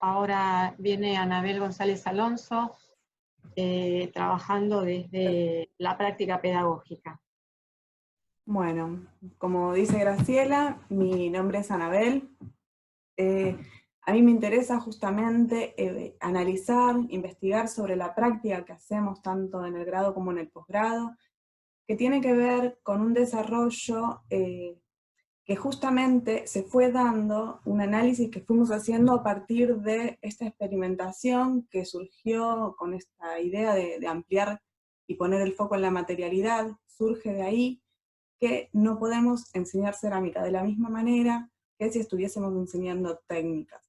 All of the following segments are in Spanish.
ahora viene Anabel González Alonso, trabajando desde la práctica pedagógica. Bueno, como dice Graciela, mi nombre es Anabel. A mí me interesa justamente analizar, investigar sobre la práctica que hacemos tanto en el grado como en el posgrado, que tiene que ver con un desarrollo que justamente se fue dando, un análisis que fuimos haciendo a partir de esta experimentación que surgió con esta idea de ampliar y poner el foco en la materialidad. Surge de ahí que no podemos enseñar cerámica de la misma manera que si estuviésemos enseñando técnicas.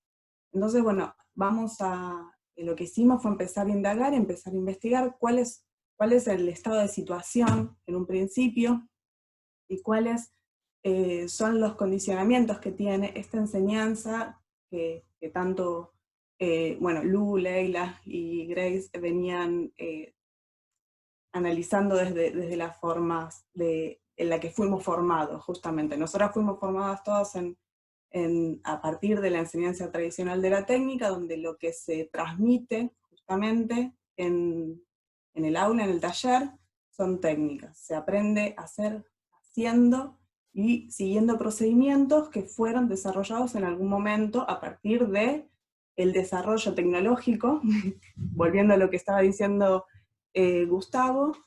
Entonces, bueno, lo que hicimos fue empezar a indagar, empezar a investigar cuál es el estado de situación en un principio, y cuáles son los condicionamientos que tiene esta enseñanza que tanto, bueno, Lu, Leila y Grace venían analizando desde las formas en la que fuimos formados, justamente. Nosotras fuimos formadas todas a partir de la enseñanza tradicional de la técnica, donde lo que se transmite justamente en el aula, en el taller, son técnicas. Se aprende a hacer haciendo y siguiendo procedimientos que fueron desarrollados en algún momento a partir de el desarrollo tecnológico, volviendo a lo que estaba diciendo Gustavo,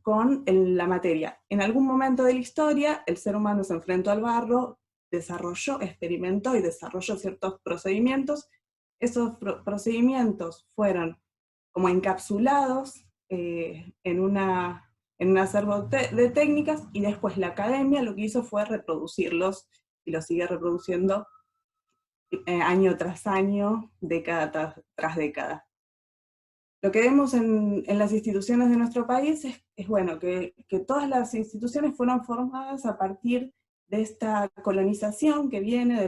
con la materia. En algún momento de la historia, el ser humano se enfrentó al barro, desarrolló, experimentó y desarrolló ciertos procedimientos. Esos procedimientos fueron como encapsulados en un acervo de técnicas, y después la academia lo que hizo fue reproducirlos, y los sigue reproduciendo año tras año, década tras década. Lo que vemos en las instituciones de nuestro país es bueno, que todas las instituciones fueron formadas a partir de esta colonización que viene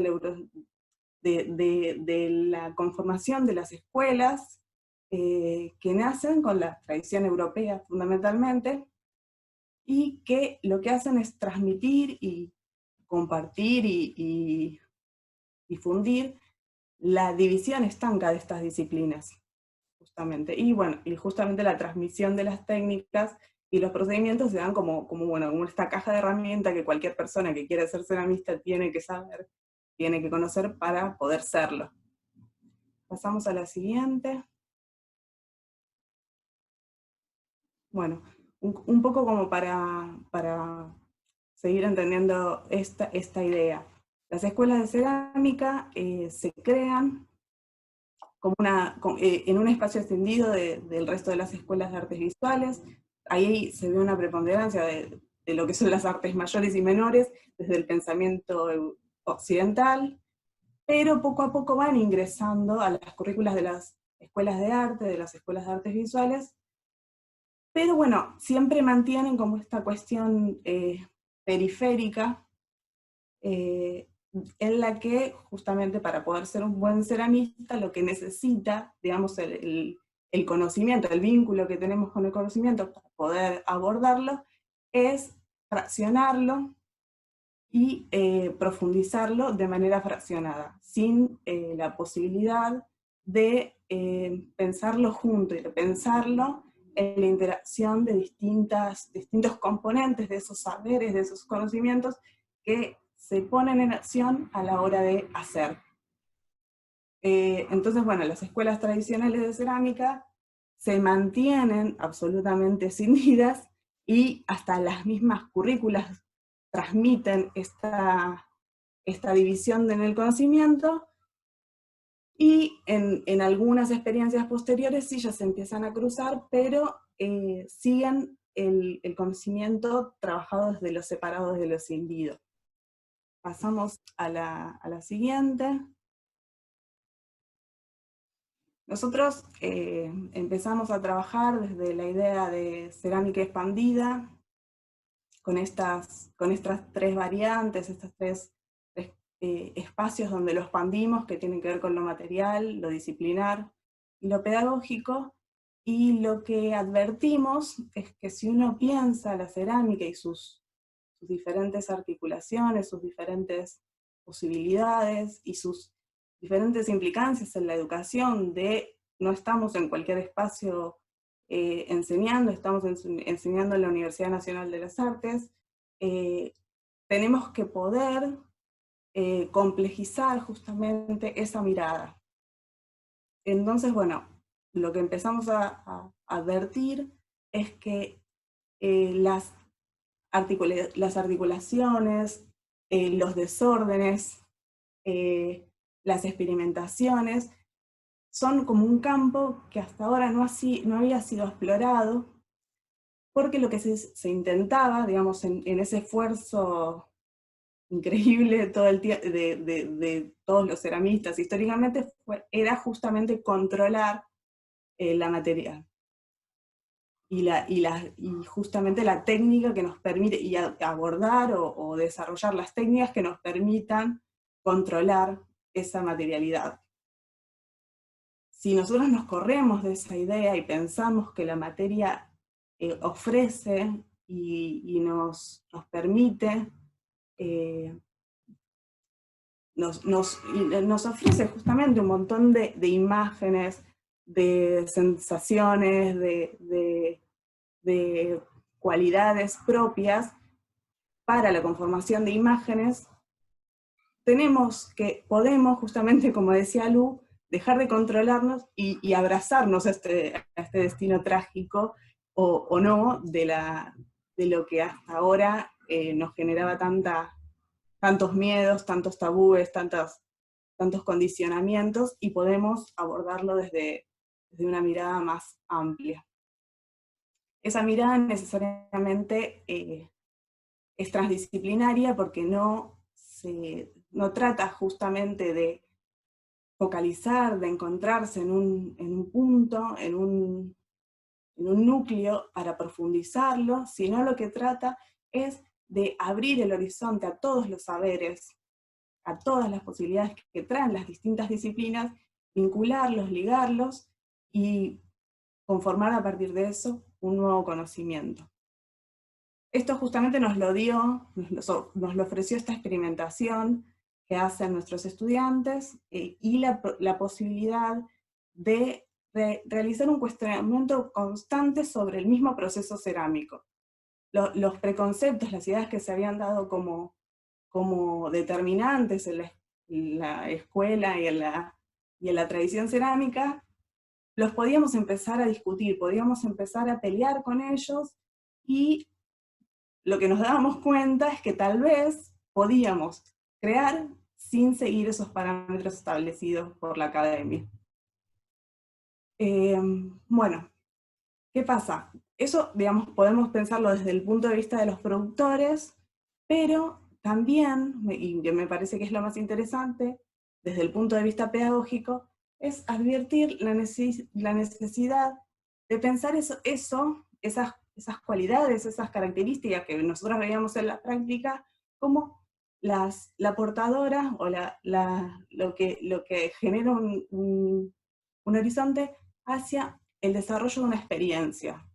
de la conformación de las escuelas, que nacen con la tradición europea fundamentalmente, y que lo que hacen es transmitir y compartir y difundir la división estanca de estas disciplinas. Justamente. Y bueno, y justamente la transmisión de las técnicas y los procedimientos se dan como esta caja de herramientas que cualquier persona que quiere ser ceramista tiene que saber, tiene que conocer para poder serlo. Pasamos a la siguiente. Bueno, un poco como para seguir entendiendo esta idea. Las escuelas de cerámica se crean como en un espacio extendido del resto de las escuelas de artes visuales. Ahí se ve una preponderancia de lo que son las artes mayores y menores desde el pensamiento occidental, pero poco a poco van ingresando a las currículas de las escuelas de arte, de las escuelas de artes visuales, pero bueno, siempre mantienen como esta cuestión periférica, en la que justamente para poder ser un buen ceramista lo que necesita, digamos, el conocimiento, el vínculo que tenemos con el conocimiento para poder abordarlo, es fraccionarlo y profundizarlo de manera fraccionada, sin la posibilidad de pensarlo junto y de pensarlo en la interacción de distintos componentes de esos saberes, de esos conocimientos que se ponen en acción a la hora de hacer. Entonces, bueno, las escuelas tradicionales de cerámica se mantienen absolutamente escindidas, y hasta las mismas currículas transmiten esta división en el conocimiento, y en algunas experiencias posteriores sí ya se empiezan a cruzar, pero siguen el conocimiento trabajado desde lo separado, desde lo escindido. Pasamos a la siguiente. Nosotros empezamos a trabajar desde la idea de cerámica expandida, con estas tres variantes, estos tres espacios donde lo expandimos, que tienen que ver con lo material, lo disciplinar y lo pedagógico, y lo que advertimos es que si uno piensa la cerámica y sus diferentes articulaciones, sus diferentes posibilidades y sus diferentes implicancias en la educación, no estamos en cualquier espacio enseñando, estamos enseñando en la Universidad Nacional de las Artes, tenemos que poder complejizar justamente esa mirada. Entonces, bueno, lo que empezamos a advertir es que las articulaciones, los desórdenes, las experimentaciones, son como un campo que hasta ahora no había sido explorado, porque lo que se intentaba, digamos, en ese esfuerzo increíble todo el de todos los ceramistas históricamente, era justamente controlar la materia. Y justamente la técnica que nos permite, y abordar o desarrollar las técnicas que nos permitan controlar esa materialidad. Si nosotros nos corremos de esa idea y pensamos que la materia ofrece y nos permite, nos ofrece justamente un montón de imágenes, de sensaciones, de cualidades propias para la conformación de imágenes, podemos justamente, como decía Lu, dejar de controlarnos y abrazarnos a este destino trágico, o no, de lo que hasta ahora nos generaba tantos miedos, tantos tabúes, tantos condicionamientos, y podemos abordarlo desde una mirada más amplia. Esa mirada necesariamente es transdisciplinaria, porque no trata justamente de focalizar, de encontrarse en un punto, en un núcleo para profundizarlo, sino lo que trata es de abrir el horizonte a todos los saberes, a todas las posibilidades que traen las distintas disciplinas, vincularlos, ligarlos, y conformar a partir de eso un nuevo conocimiento. Esto justamente nos lo ofreció esta experimentación que hacen nuestros estudiantes, y la posibilidad de realizar un cuestionamiento constante sobre el mismo proceso cerámico. Los preconceptos, las ideas que se habían dado como determinantes en la escuela y en la tradición cerámica, los podíamos empezar a discutir, podíamos empezar a pelear con ellos, y lo que nos dábamos cuenta es que tal vez podíamos crear sin seguir esos parámetros establecidos por la academia. Bueno, ¿qué pasa? Eso, digamos, podemos pensarlo desde el punto de vista de los productores, pero también, y me parece que es lo más interesante, desde el punto de vista pedagógico, es advertir la necesidad de pensar esas cualidades, esas características que nosotros veíamos en la práctica, como la portadora, o lo que genera un horizonte hacia el desarrollo de una experiencia.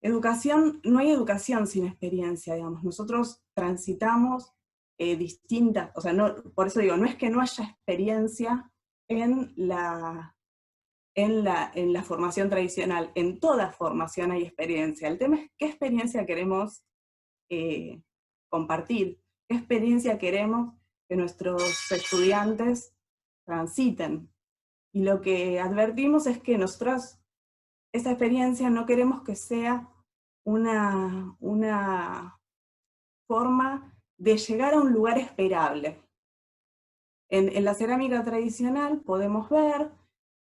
No hay educación sin experiencia, digamos. Nosotros transitamos distintas, o sea, por eso digo, no es que no haya experiencia en la formación tradicional. En toda formación hay experiencia. El tema es qué experiencia queremos compartir, qué experiencia queremos que nuestros estudiantes transiten. Y lo que advertimos es que nosotros esa experiencia no queremos que sea una forma de llegar a un lugar esperable. En la cerámica tradicional podemos ver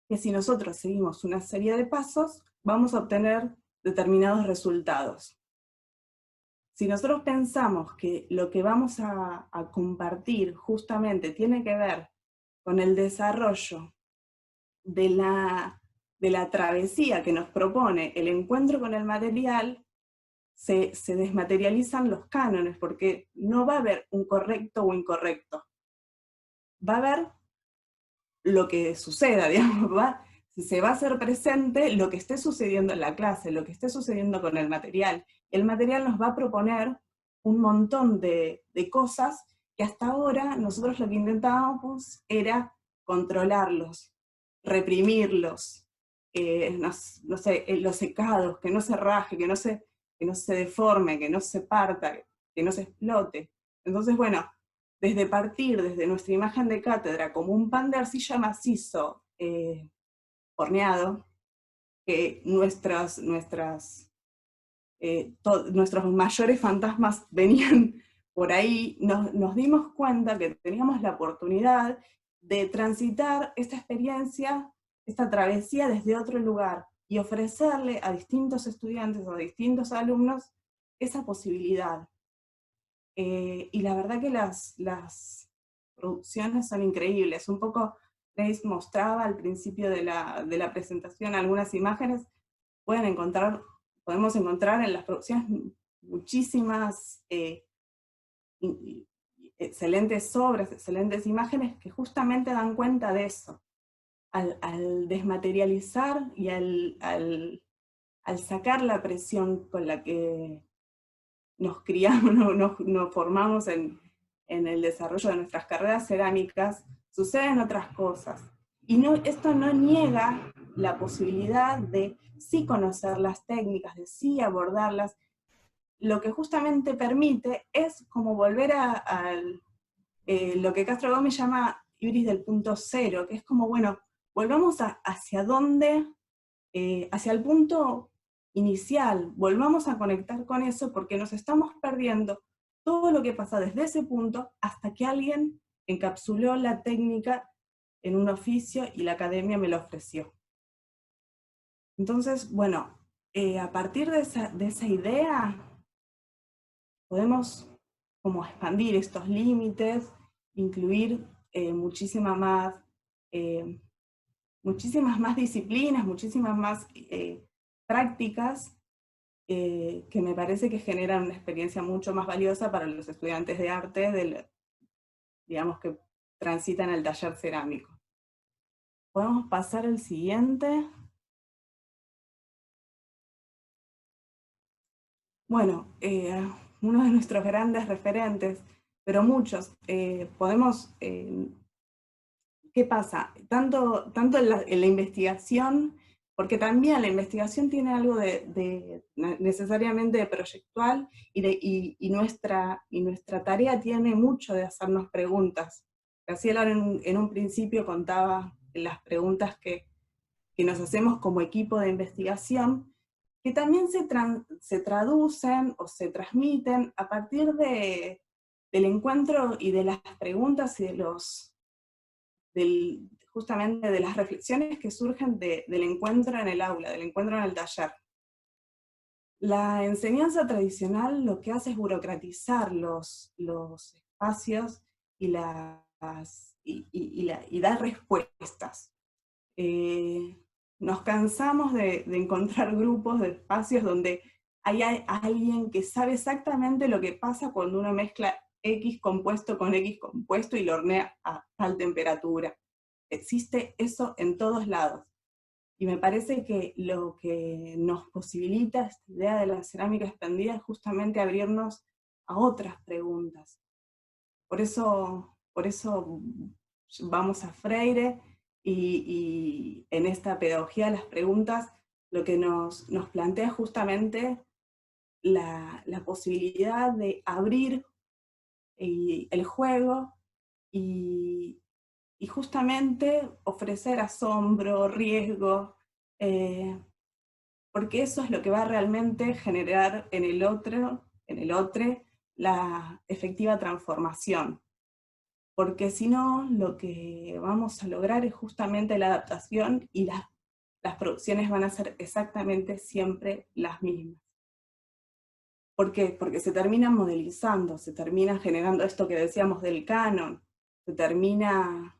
que si nosotros seguimos una serie de pasos, vamos a obtener determinados resultados. Si nosotros pensamos que lo que vamos a compartir justamente tiene que ver con el desarrollo de la travesía que nos propone el encuentro con el material, se desmaterializan los cánones, porque no va a haber un correcto o incorrecto. Va a haber lo que suceda, digamos, se va a hacer presente lo que esté sucediendo en la clase, lo que esté sucediendo con el material. El material nos va a proponer un montón de cosas que hasta ahora nosotros lo que intentábamos era controlarlos, reprimirlos, no sé, los secados, que no se raje, que no se deforme, que no se parta, que no se explote. Entonces, bueno, desde nuestra imagen de cátedra como un pan de arcilla macizo horneado, que nuestros mayores fantasmas venían por ahí, nos dimos cuenta que teníamos la oportunidad de transitar esta experiencia, esta travesía desde otro lugar, y ofrecerle a distintos estudiantes o a distintos alumnos esa posibilidad. Y la verdad que las producciones son increíbles. Un poco Grace mostraba al principio de la presentación algunas imágenes. Podemos encontrar en las producciones muchísimas excelentes obras, excelentes imágenes que justamente dan cuenta de eso. Al desmaterializar y al sacar la presión con la que nos criamos, nos formamos en el desarrollo de nuestras carreras cerámicas, suceden otras cosas. Y esto no niega la posibilidad de sí conocer las técnicas, de sí abordarlas. Lo que justamente permite es como volver a lo que Castro Gómez llama ibris del punto cero, que es como, bueno, volvamos hacia dónde, hacia el punto inicial, volvamos a conectar con eso porque nos estamos perdiendo todo lo que pasa desde ese punto hasta que alguien encapsuló la técnica en un oficio y la academia me lo ofreció. Entonces, bueno, a partir de esa idea, podemos como expandir estos límites, incluir muchísimas más disciplinas, muchísimas más prácticas que me parece que generan una experiencia mucho más valiosa para los estudiantes de arte, digamos que transitan el taller cerámico. Podemos pasar al siguiente. Bueno, uno de nuestros grandes referentes, pero muchos, ¿qué pasa? Tanto en la investigación, porque también la investigación tiene algo necesariamente de proyectual, y nuestra tarea tiene mucho de hacernos preguntas. Graciela en un principio contaba las preguntas que nos hacemos como equipo de investigación, que también se traducen o se transmiten a partir del encuentro y de las preguntas y justamente de las reflexiones que surgen del encuentro en el aula, del encuentro en el taller. La enseñanza tradicional lo que hace es burocratizar los espacios y dar respuestas. Nos cansamos de encontrar grupos de espacios donde hay alguien que sabe exactamente lo que pasa cuando uno mezcla X compuesto con X compuesto y lo hornea a tal temperatura. Existe eso en todos lados. Y me parece que lo que nos posibilita esta idea de la cerámica expandida es justamente abrirnos a otras preguntas. Por eso vamos a Freire, y en esta pedagogía de las preguntas lo que nos plantea justamente la posibilidad de abrir el juego y justamente ofrecer asombro, riesgo, porque eso es lo que va a realmente generar en el otro la efectiva transformación. Porque si no, lo que vamos a lograr es justamente la adaptación, y las producciones van a ser exactamente siempre las mismas. ¿Por qué? Porque se terminan modelizando, se termina generando esto que decíamos del canon, se termina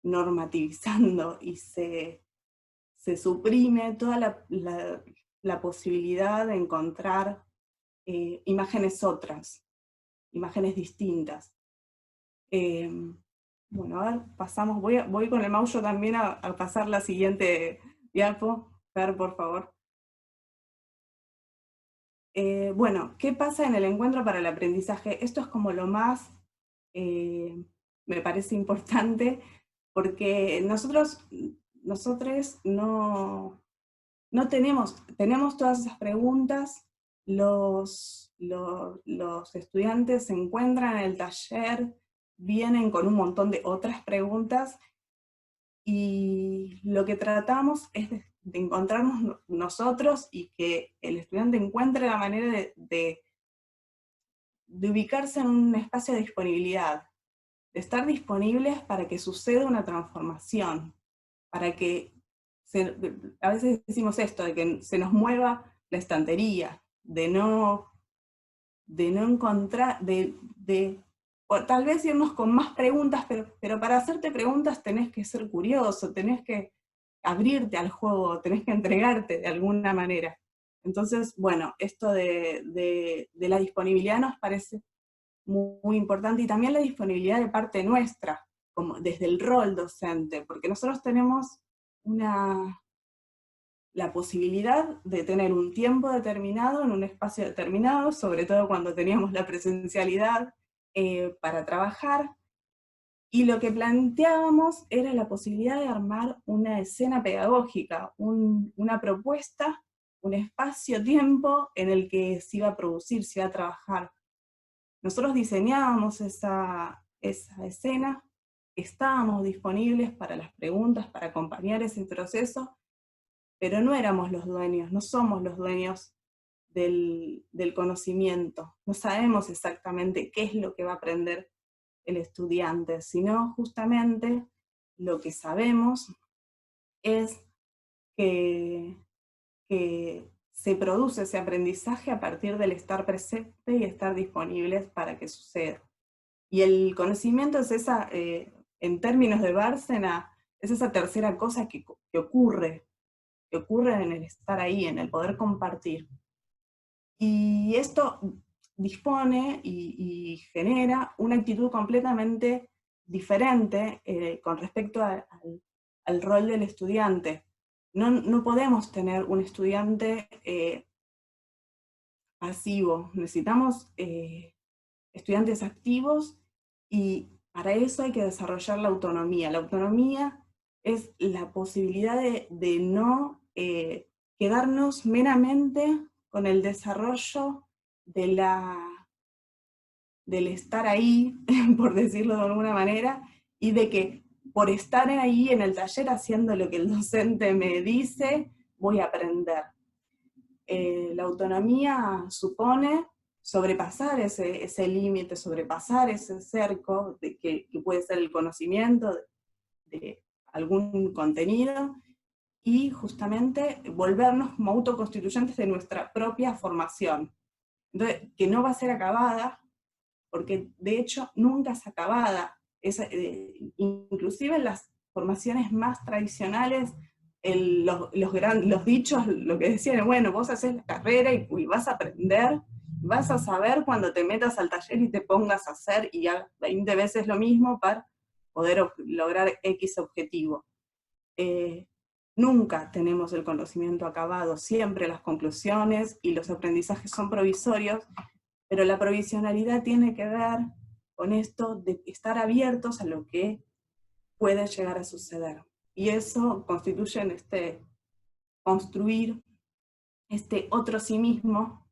normativizando y se suprime toda la posibilidad de encontrar imágenes otras, imágenes distintas. Bueno, a ver, pasamos, voy con el mouse yo también a pasar la siguiente diapo. Fer, por favor. Bueno, ¿qué pasa en el encuentro para el aprendizaje? Esto es como lo más, me parece importante, porque nosotros no tenemos todas esas preguntas, los estudiantes se encuentran en el taller, vienen con un montón de otras preguntas, y lo que tratamos es de encontrarnos nosotros y que el estudiante encuentre la manera de ubicarse en un espacio de disponibilidad, de estar disponibles para que suceda una transformación, para que, a veces decimos esto, de que se nos mueva la estantería, de no encontrar, o tal vez irnos con más preguntas, pero para hacerte preguntas tenés que ser curioso, tenés que abrirte al juego, tenés que entregarte de alguna manera. Entonces, bueno, esto de la disponibilidad nos parece muy, muy importante, y también la disponibilidad de parte nuestra, como desde el rol docente, porque nosotros tenemos la posibilidad de tener un tiempo determinado en un espacio determinado, sobre todo cuando teníamos la presencialidad, para trabajar, y lo que planteábamos era la posibilidad de armar una escena pedagógica, una propuesta, un espacio-tiempo en el que se iba a producir, se iba a trabajar. Nosotros diseñábamos esa escena, estábamos disponibles para las preguntas, para acompañar ese proceso, pero no éramos los dueños, no somos los dueños del conocimiento, no sabemos exactamente qué es lo que va a aprender el estudiante, sino justamente lo que sabemos es que se produce ese aprendizaje a partir del estar presente y estar disponibles para que suceda. Y el conocimiento es esa, en términos de Bárcena, es esa tercera cosa que ocurre en el estar ahí, en el poder compartir. Y esto dispone y genera una actitud completamente diferente con respecto al rol del estudiante. No podemos tener un estudiante pasivo, necesitamos estudiantes activos, y para eso hay que desarrollar la autonomía. La autonomía es la posibilidad de no quedarnos meramente con el desarrollo del estar ahí, por decirlo de alguna manera, y de que por estar ahí en el taller haciendo lo que el docente me dice, voy a aprender. La autonomía supone sobrepasar ese límite, sobrepasar ese cerco que puede ser el conocimiento de algún contenido, y justamente volvernos como autoconstituyentes de nuestra propia formación. Entonces, que no va a ser acabada, porque de hecho nunca es acabada. Inclusive en las formaciones más tradicionales, los dichos, lo que decían, bueno, vos haces la carrera y vas a aprender, vas a saber cuando te metas al taller y te pongas a hacer y hagas 20 veces lo mismo para poder lograr X objetivo. Nunca tenemos el conocimiento acabado, siempre las conclusiones y los aprendizajes son provisorios, pero la provisionalidad tiene que ver con esto de estar abiertos a lo que puede llegar a suceder. Y eso constituye en construir este otro sí mismo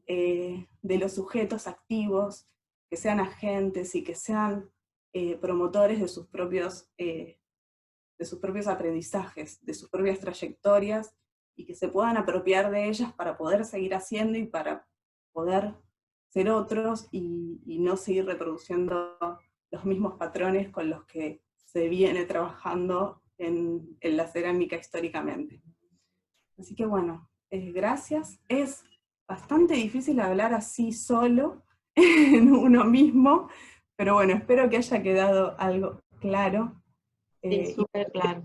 de los sujetos activos, que sean agentes y que sean promotores de sus propios aprendizajes, de sus propias trayectorias, y que se puedan apropiar de ellas para poder seguir haciendo y para poder ser otros y no seguir reproduciendo los mismos patrones con los que se viene trabajando en la cerámica históricamente. Así que bueno, gracias. Es bastante difícil hablar así solo, en uno mismo, pero bueno, espero que haya quedado algo claro. Sí, súper claro.